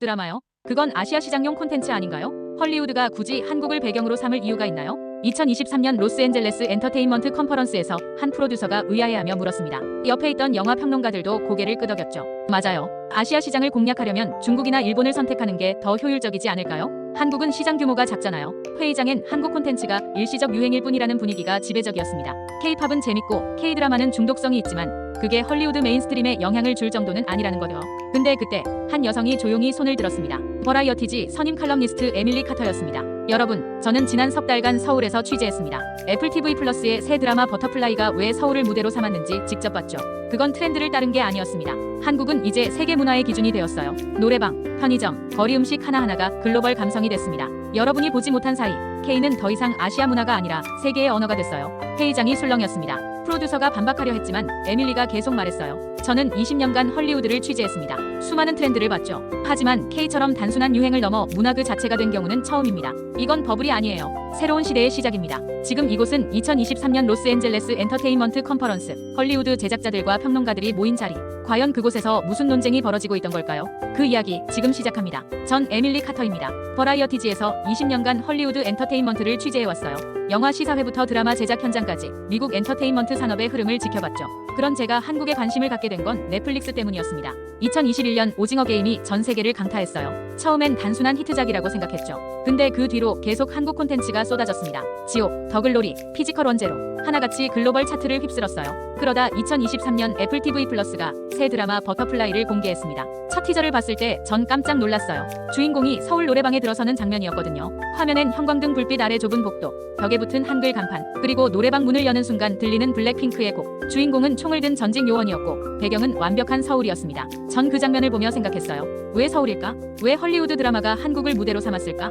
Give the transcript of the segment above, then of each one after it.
드라마요? 그건 아시아 시장용 콘텐츠 아닌가요? 헐리우드가 굳이 한국을 배경으로 삼을 이유가 있나요? 2023년 로스앤젤레스 엔터테인먼트 컨퍼런스에서 한 프로듀서가 의아해하며 물었습니다. 옆에 있던 영화 평론가들도 고개를 끄덕였죠. 맞아요. 아시아 시장을 공략하려면 중국이나 일본을 선택하는 게 더 효율적이지 않을까요? 한국은 시장 규모가 작잖아요. 회의장엔 한국 콘텐츠가 일시적 유행일 뿐이라는 분위기가 지배적이었습니다. K-팝은 재밌고 K-드라마는 중독성이 있지만 그게 헐리우드 메인스트림에 영향을 줄 정도는 아니라는 거죠. 근데 그때 한 여성이 조용히 손을 들었습니다. 버라이어티지 선임 칼럼니스트 에밀리 카터였습니다. 여러분, 저는 지난 석 달간 서울에서 취재했습니다. 애플 TV 플러스의 새 드라마 버터플라이가 왜 서울을 무대로 삼았는지 직접 봤죠. 그건 트렌드를 따른 게 아니었습니다. 한국은 이제 세계 문화의 기준이 되었어요. 노래방, 편의점, 거리 음식 하나하나가 글로벌 감성이 됐습니다. 여러분이 보지 못한 사이 K는 더 이상 아시아 문화가 아니라 세계의 언어가 됐어요. 회의장이 술렁였습니다. 프로듀서가 반박하려 했지만 에밀리가 계속 말했어요. 저는 20년간 헐리우드를 취재했습니다. 수많은 트렌드를 봤죠. 하지만 K처럼 단순한 유행을 넘어 문화 그 자체가 된 경우는 처음입니다. 이건 버블이 아니에요. 새로운 시대의 시작입니다. 지금 이곳은 2023년 로스앤젤레스 엔터테인먼트 컨퍼런스, 헐리우드 제작자들과 평론가들이 모인 자리. 과연 그곳에서 무슨 논쟁이 벌어지고 있던 걸까요? 그 이야기 지금 시작합니다. 전 에밀리 카터입니다. 버라이어티지에서 20년간 헐리우드 엔터테인먼트를 취재해왔어요. 영화 시사회부터 드라마 제작 현장까지 미국 엔터테인먼트 산업의 흐름을 지켜봤죠. 그런 제가 한국에 관심을 갖게 된 건 넷플릭스 때문이었습니다. 2021년 오징어 게임이 전 세계를 강타했어요. 처음엔 단순한 히트작이라고 생각했죠. 근데 그 뒤로 계속 한국 콘텐츠가 쏟아졌습니다. 지옥, 더글로리, 피지컬 원제로 하나같이 글로벌 차트를 휩쓸었어요. 그러다 2023년 애플 TV 플러스가 새 드라마 버터플라이를 공개했습니다. 첫 티저를 봤을 때 전 깜짝 놀랐어요. 주인공이 서울 노래방에 들어서는 장면이었거든요. 화면엔 형광등 불빛 아래 좁은 복도, 벽에 붙은 한글 간판, 그리고 노래방 문을 여는 순간 들리는 블랙핑크의 곡. 주인공은 총을 든 전직 요원이었고 배경은 완벽한 서울이었습니다. 전 그 장면을 보며 생각했어요. 왜 서울일까? 왜 헐리우드 드라마가 한국을 무대로 삼았을까?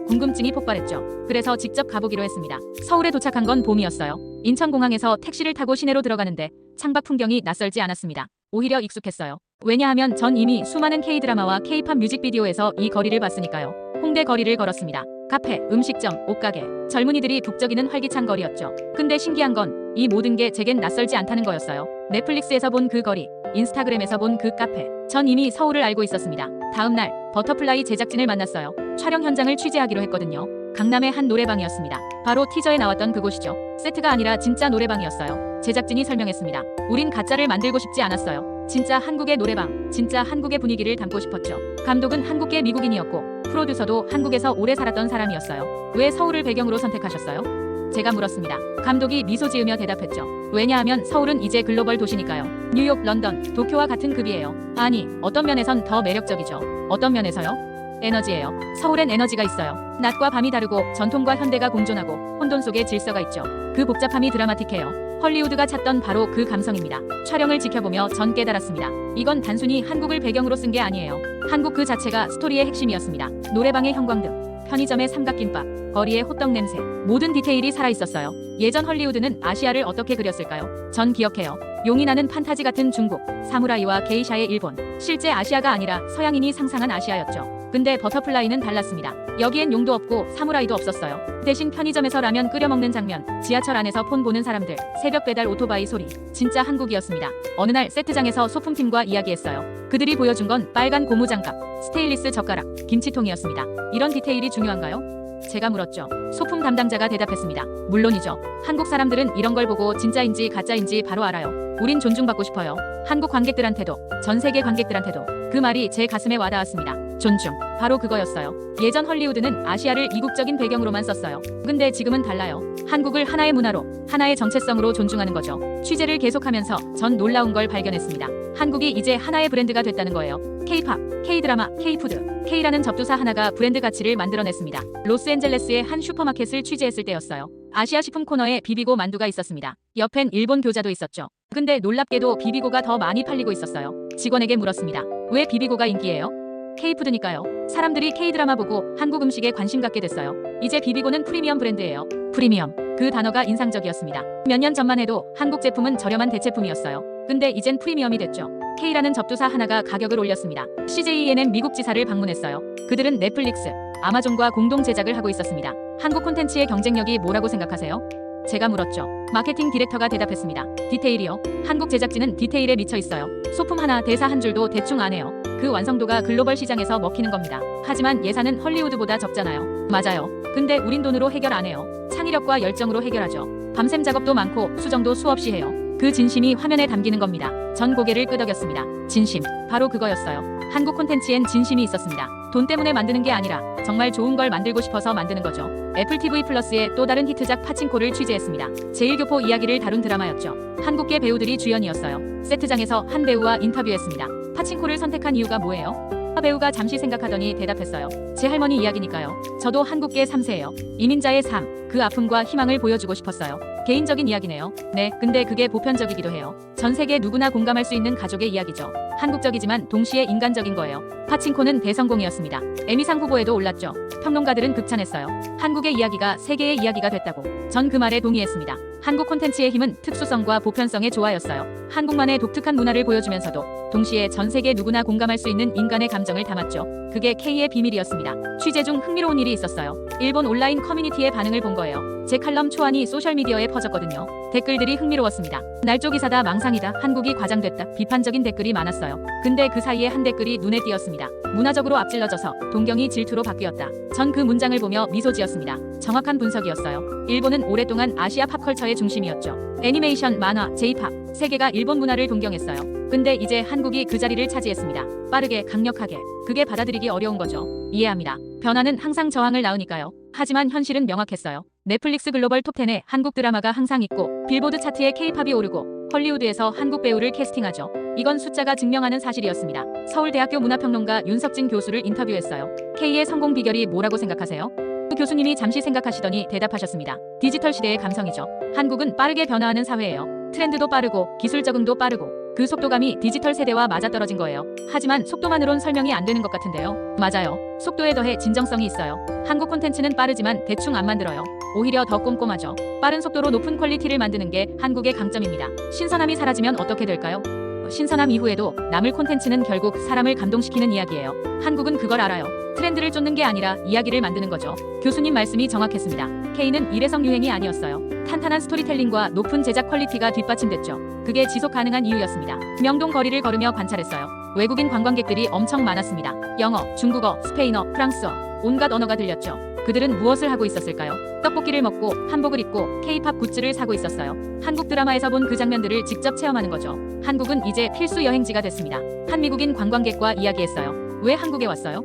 궁금증이 폭발했죠. 그래서 직접 가보기로 했습니다. 서울에 도착한 건 봄이었어요. 인천공항에서 택시를 타고 시내로 들어가는데 창밖 풍경이 낯설지 않았습니다. 오히려 익숙했어요. 왜냐하면 전 이미 수많은 K-드라마와 K-팝 뮤직비디오에서 이 거리를 봤으니까요. 홍대 거리를 걸었습니다. 카페, 음식점, 옷가게, 젊은이들이 북적이는 활기찬 거리였죠. 근데 신기한 건 이 모든 게 제겐 낯설지 않다는 거였어요. 넷플릭스에서 본 그 거리, 인스타그램에서 본 그 카페, 전 이미 서울을 알고 있었습니다. 다음 날 버터플라이 제작진을 만났어요. 촬영 현장을 취재하기로 했거든요. 강남의 한 노래방이었습니다. 바로 티저에 나왔던 그곳이죠. 세트가 아니라 진짜 노래방이었어요. 제작진이 설명했습니다. 우린 가짜를 만들고 싶지 않았어요. 진짜 한국의 노래방, 진짜 한국의 분위기를 담고 싶었죠. 감독은 한국계 미국인이었고 프로듀서도 한국에서 오래 살았던 사람이었어요. 왜 서울을 배경으로 선택하셨어요? 제가 물었습니다. 감독이 미소 지으며 대답했죠. 왜냐하면 서울은 이제 글로벌 도시니까요. 뉴욕, 런던, 도쿄와 같은 급이에요. 아니, 어떤 면에선 더 매력적이죠. 어떤 면에서요? 에너지예요. 서울엔 에너지가 있어요. 낮과 밤이 다르고 전통과 현대가 공존하고 혼돈 속에 질서가 있죠. 그 복잡함이 드라마틱해요. 헐리우드가 찾던 바로 그 감성입니다. 촬영을 지켜보며 전 깨달았습니다. 이건 단순히 한국을 배경으로 쓴 게 아니에요. 한국 그 자체가 스토리의 핵심이었습니다. 노래방의 형광등, 편의점의 삼각김밥, 거리의 호떡 냄새, 모든 디테일이 살아있었어요. 예전 헐리우드는 아시아를 어떻게 그렸을까요? 전 기억해요. 용이 나는 판타지 같은 중국, 사무라이와 게이샤의 일본, 실제 아시아가 아니라 서양인이 상상한 아시아였죠. 근데 버터플라이는 달랐습니다. 여기엔 용도 없고 사무라이도 없었어요. 대신 편의점에서 라면 끓여 먹는 장면, 지하철 안에서 폰 보는 사람들, 새벽 배달 오토바이 소리, 진짜 한국이었습니다. 어느 날 세트장에서 소품팀과 이야기했어요. 그들이 보여준 건 빨간 고무장갑, 스테인리스 젓가락, 김치통이었습니다. 이런 디테일이 중요한가요? 제가 물었죠. 소품 담당자가 대답했습니다. 물론이죠. 한국 사람들은 이런 걸 보고 진짜인지 가짜인지 바로 알아요. 우린 존중받고 싶어요. 한국 관객들한테도, 전 세계 관객들한테도. 그 말이 제 가슴에 와닿았습니다. 존중. 바로 그거였어요. 예전 헐리우드는 아시아를 이국적인 배경으로만 썼어요. 근데 지금은 달라요. 한국을 하나의 문화로, 하나의 정체성으로 존중하는 거죠. 취재를 계속하면서 전 놀라운 걸 발견했습니다. 한국이 이제 하나의 브랜드가 됐다는 거예요. K-팝, K-드라마, K-푸드, K라는 접두사 하나가 브랜드 가치를 만들어냈습니다. 로스앤젤레스의 한 슈퍼마켓을 취재했을 때였어요. 아시아 식품 코너에 비비고 만두가 있었습니다. 옆엔 일본 교자도 있었죠. 근데 놀랍게도 비비고가 더 많이 팔리고 있었어요. 직원에게 물었습니다. 왜 비비고가 인기예요? K푸드니까요. 사람들이 K드라마 보고 한국 음식에 관심 갖게 됐어요. 이제 비비고는 프리미엄 브랜드예요. 프리미엄. 그 단어가 인상적이었습니다. 몇 년 전만 해도 한국 제품은 저렴한 대체품이었어요. 근데 이젠 프리미엄이 됐죠. K라는 접두사 하나가 가격을 올렸습니다. CJENM 미국 지사를 방문했어요. 그들은 넷플릭스, 아마존과 공동 제작을 하고 있었습니다. 한국 콘텐츠의 경쟁력이 뭐라고 생각하세요? 제가 물었죠. 마케팅 디렉터가 대답했습니다. 디테일이요. 한국 제작진은 디테일에 미쳐 있어요. 소품 하나, 대사 한 줄도 대충 안 해요. 그 완성도가 글로벌 시장에서 먹히는 겁니다. 하지만 예산은 헐리우드보다 적잖아요. 맞아요. 근데 우린 돈으로 해결 안 해요. 창의력과 열정으로 해결하죠. 밤샘 작업도 많고 수정도 수없이 해요. 그 진심이 화면에 담기는 겁니다. 전 고개를 끄덕였습니다. 진심, 바로 그거였어요. 한국 콘텐츠엔 진심이 있었습니다. 돈 때문에 만드는 게 아니라 정말 좋은 걸 만들고 싶어서 만드는 거죠. 애플 TV 플러스의 또 다른 히트작 파친코를 취재했습니다. 제1교포 이야기를 다룬 드라마였죠. 한국계 배우들이 주연이었어요. 세트장에서 한 배우와 인터뷰했습니다. 파친코를 선택한 이유가 뭐예요? 배우가 잠시 생각하더니 대답했어요. 제 할머니 이야기니까요. 저도 한국계 3세예요. 이민자의 삶, 그 아픔과 희망을 보여주고 싶었어요. 개인적인 이야기네요. 네, 근데 그게 보편적이기도 해요. 전 세계 누구나 공감할 수 있는 가족의 이야기죠. 한국적이지만 동시에 인간적인 거예요. 파친코는 대성공이었습니다. 에미상 후보에도 올랐죠. 평론가들은 극찬했어요. 한국의 이야기가 세계의 이야기가 됐다고. 전 그 말에 동의했습니다. 한국 콘텐츠의 힘은 특수성과 보편성의 조화였어요. 한국만의 독특한 문화를 보여주면서도 동시에 전 세계 누구나 공감할 수 있는 인간의 감정을 담았죠. 그게 K의 비밀이었습니다. 취재 중 흥미로운 일이 있었어요. 일본 온라인 커뮤니티의 반응을 본 거예요. 제 칼럼 초안이 소셜미디어에 퍼졌거든요. 댓글들이 흥미로웠습니다. 날조 기사다, 망상이다, 한국이 과장됐다, 비판적인 댓글이 많았어요. 근데 그 사이에 한 댓글이 눈에 띄었습니다. 문화적으로 앞질러져서 동경이 질투로 바뀌었다. 전 그 문장을 보며 미소 지었습니다. 정확한 분석이었어요. 일본은 오랫동안 아시아 팝컬처의 중심이었죠. 애니메이션, 만화, J-팝, 세계가 일본 문화를 동경했어요. 근데 이제 한국이 그 자리를 차지했습니다. 빠르게, 강력하게. 그게 받아들이기 어려운 거죠. 이해합니다. 변화는 항상 저항을 낳으니까요. 하지만 현실은 명확했어요. 넷플릭스 글로벌 톱10에 한국 드라마가 항상 있고 빌보드 차트에 K-팝이 오르고 헐리우드에서 한국 배우를 캐스팅하죠. 이건 숫자가 증명하는 사실이었습니다. 서울대학교 문화평론가 윤석진 교수를 인터뷰했어요. K의 성공 비결이 뭐라고 생각하세요? 그 교수님이 잠시 생각하시더니 대답하셨습니다. 디지털 시대의 감성이죠. 한국은 빠르게 변화하는 사회예요. 트렌드도 빠르고 기술 적응도 빠르고 그 속도감이 디지털 세대와 맞아떨어진 거예요. 하지만 속도만으론 설명이 안 되는 것 같은데요. 맞아요. 속도에 더해 진정성이 있어요. 한국 콘텐츠는 빠르지만 대충 안 만들어요. 오히려 더 꼼꼼하죠. 빠른 속도로 높은 퀄리티를 만드는 게 한국의 강점입니다. 신선함이 사라지면 어떻게 될까요? 신선함 이후에도 남을 콘텐츠는 결국 사람을 감동시키는 이야기예요. 한국은 그걸 알아요. 트렌드를 쫓는 게 아니라 이야기를 만드는 거죠. 교수님 말씀이 정확했습니다. K는 일회성 유행이 아니었어요. 탄탄한 스토리텔링과 높은 제작 퀄리티가 뒷받침됐죠. 그게 지속 가능한 이유였습니다. 명동 거리를 걸으며 관찰했어요. 외국인 관광객들이 엄청 많았습니다. 영어, 중국어, 스페인어, 프랑스어, 온갖 언어가 들렸죠. 그들은 무엇을 하고 있었을까요? 떡볶이를 먹고 한복을 입고 K-팝 굿즈를 사고 있었어요. 한국 드라마에서 본 그 장면들을 직접 체험하는 거죠. 한국은 이제 필수 여행지가 됐습니다. 한 미국인 관광객과 이야기했어요. 왜 한국에 왔어요?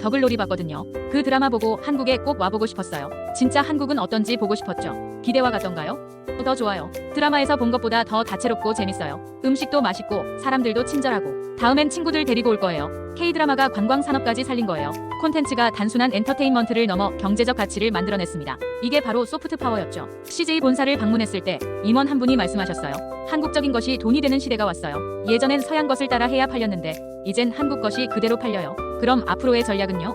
더글로리 봤거든요. 그 드라마 보고 한국에 꼭 와보고 싶었어요. 진짜 한국은 어떤지 보고 싶었죠. 기대와 같던가요? 더 좋아요. 드라마에서 본 것보다 더 다채롭고 재밌어요. 음식도 맛있고 사람들도 친절하고 다음엔 친구들 데리고 올 거예요. K-드라마가 관광 산업까지 살린 거예요. 콘텐츠가 단순한 엔터테인먼트를 넘어 경제적 가치를 만들어냈습니다. 이게 바로 소프트 파워였죠. CJ 본사를 방문했을 때 임원 한 분이 말씀하셨어요. 한국적인 것이 돈이 되는 시대가 왔어요. 예전엔 서양 것을 따라 해야 팔렸는데 이젠 한국 것이 그대로 팔려요. 그럼 앞으로의 전략은요?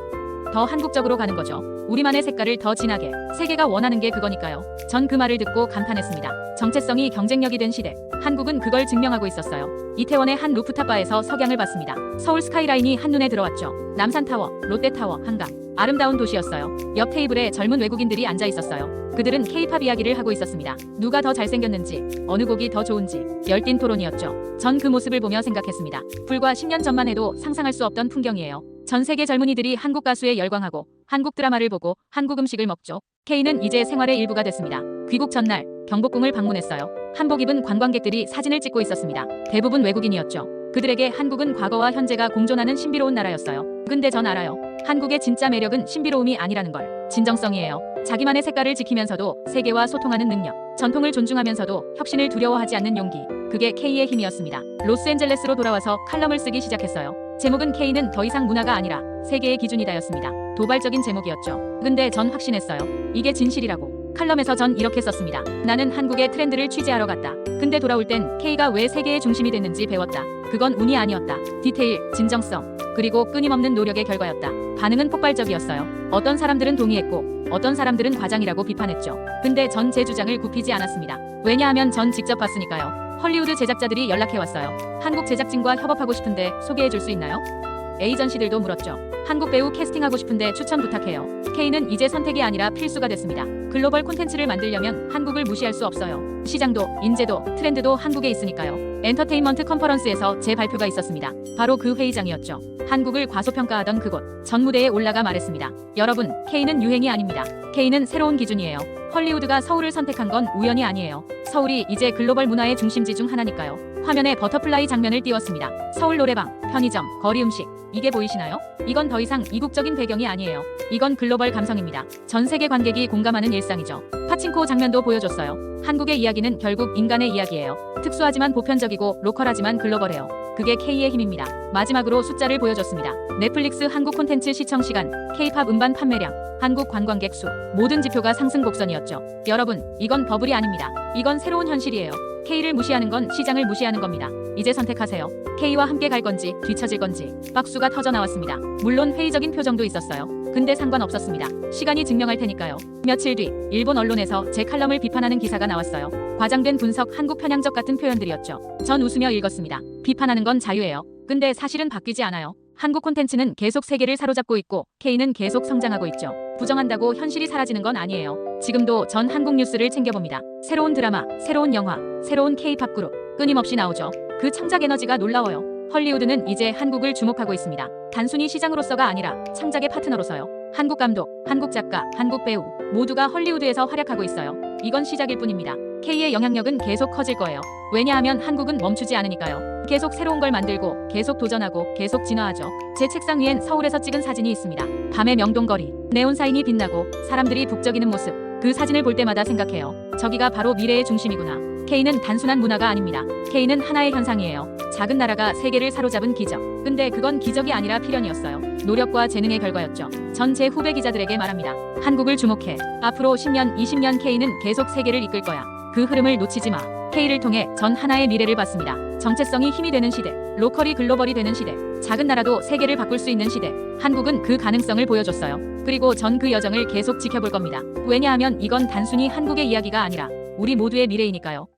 더 한국적으로 가는 거죠. 우리만의 색깔을 더 진하게. 세계가 원하는 게 그거니까요. 전 그 말을 듣고 감탄했습니다. 정체성이 경쟁력이 된 시대. 한국은 그걸 증명하고 있었어요. 이태원의 한 루프탑 바에서 석양을 봤습니다. 서울 스카이라인이 한눈에 들어왔죠. 남산타워, 롯데타워, 한강. 아름다운 도시였어요. 옆 테이블에 젊은 외국인들이 앉아 있었어요. 그들은 K-팝 이야기를 하고 있었습니다. 누가 더 잘생겼는지, 어느 곡이 더 좋은지 열띤 토론이었죠. 전 그 모습을 보며 생각했습니다. 불과 10년 전만 해도 상상할 수 없던 풍경이에요. 전 세계 젊은이들이 한국 가수에 열광하고 한국 드라마를 보고 한국 음식을 먹죠. K는 이제 생활의 일부가 됐습니다. 귀국 전날 경복궁을 방문했어요. 한복 입은 관광객들이 사진을 찍고 있었습니다. 대부분 외국인이었죠. 그들에게 한국은 과거와 현재가 공존하는 신비로운 나라였어요. 근데 전 알아요. 한국의 진짜 매력은 신비로움이 아니라는 걸. 진정성이에요. 자기만의 색깔을 지키면서도 세계와 소통하는 능력. 전통을 존중하면서도 혁신을 두려워하지 않는 용기. 그게 K의 힘이었습니다. 로스앤젤레스로 돌아와서 칼럼을 쓰기 시작했어요. 제목은 K는 더 이상 문화가 아니라 세계의 기준이다였습니다. 도발적인 제목이었죠. 근데 전 확신했어요. 이게 진실이라고. 칼럼에서 전 이렇게 썼습니다. 나는 한국의 트렌드를 취재하러 갔다. 근데 돌아올 땐 K가 왜 세계의 중심이 됐는지 배웠다. 그건 운이 아니었다. 디테일, 진정성, 그리고 끊임없는 노력의 결과였다. 반응은 폭발적이었어요. 어떤 사람들은 동의했고 어떤 사람들은 과장이라고 비판했죠. 근데 전 제 주장을 굽히지 않았습니다. 왜냐하면 전 직접 봤으니까요. 헐리우드 제작자들이 연락해왔어요. 한국 제작진과 협업하고 싶은데 소개해줄 수 있나요? 에이전시들도 물었죠. 한국 배우 캐스팅하고 싶은데 추천 부탁해요. K는 이제 선택이 아니라 필수가 됐습니다. 글로벌 콘텐츠를 만들려면 한국을 무시할 수 없어요. 시장도, 인재도, 트렌드도 한국에 있으니까요. 엔터테인먼트 컨퍼런스에서 제 발표가 있었습니다. 바로 그 회의장이었죠. 한국을 과소평가하던 그곳. 전 무대에 올라가 말했습니다. 여러분, K는 유행이 아닙니다. K는 새로운 기준이에요. 헐리우드가 서울을 선택한 건 우연이 아니에요. 서울이 이제 글로벌 문화의 중심지 중 하나니까요. 화면에 버터플라이 장면을 띄웠습니다. 서울 노래방, 편의점, 거리 음식. 이게 보이시나요? 이건 더 이상 이국적인 배경이 아니에요. 이건 글로벌 감성입니다. 전 세계 관객이 공감하는 일상이죠. 파친코 장면도 보여줬어요. 한국의 이야기는 결국 인간의 이야기예요. 특수하지만 보편적이고 로컬하지만 글로벌해요. 그게 K의 힘입니다. 마지막으로 숫자를 보여줬습니다. 넷플릭스 한국 콘텐츠 시청 시간, K-팝 음반 판매량, 한국 관광객 수, 모든 지표가 상승 곡선이었죠. 여러분, 이건 버블이 아닙니다. 이건 새로운 현실이에요. K를 무시하는 건 시장을 무시하는 겁니다. 이제 선택하세요. K와 함께 갈 건지 뒤처질 건지. 박수가 터져 나왔습니다. 물론 회의적인 표정도 있었어요. 근데 상관없었습니다. 시간이 증명할 테니까요. 며칠 뒤 일본 언론에서 제 칼럼을 비판하는 기사가 나왔어요. 과장된 분석, 한국 편향적 같은 표현들이었죠. 전 웃으며 읽었습니다. 비판하는 건 자유예요. 근데 사실은 바뀌지 않아요. 한국 콘텐츠는 계속 세계를 사로잡고 있고 K는 계속 성장하고 있죠. 부정한다고 현실이 사라지는 건 아니에요. 지금도 전 한국 뉴스를 챙겨봅니다. 새로운 드라마, 새로운 영화, 새로운 K-팝 그룹 끊임없이 나오죠. 그 창작 에너지가 놀라워요. 헐리우드는 이제 한국을 주목하고 있습니다. 단순히 시장으로서가 아니라 창작의 파트너로서요. 한국 감독, 한국 작가, 한국 배우 모두가 헐리우드에서 활약하고 있어요. 이건 시작일 뿐입니다. K의 영향력은 계속 커질 거예요. 왜냐하면 한국은 멈추지 않으니까요. 계속 새로운 걸 만들고 계속 도전하고 계속 진화하죠. 제 책상 위엔 서울에서 찍은 사진이 있습니다. 밤의 명동거리, 네온사인이 빛나고 사람들이 북적이는 모습. 그 사진을 볼 때마다 생각해요. 저기가 바로 미래의 중심이구나. K는 단순한 문화가 아닙니다. K는 하나의 현상이에요. 작은 나라가 세계를 사로잡은 기적. 근데 그건 기적이 아니라 필연이었어요. 노력과 재능의 결과였죠. 전 제 후배 기자들에게 말합니다. 한국을 주목해. 앞으로 10년, 20년 K는 계속 세계를 이끌 거야. 그 흐름을 놓치지 마. K를 통해 전 하나의 미래를 봤습니다. 정체성이 힘이 되는 시대, 로컬이 글로벌이 되는 시대, 작은 나라도 세계를 바꿀 수 있는 시대. 한국은 그 가능성을 보여줬어요. 그리고 전 그 여정을 계속 지켜볼 겁니다. 왜냐하면 이건 단순히 한국의 이야기가 아니라 우리 모두의 미래이니까요.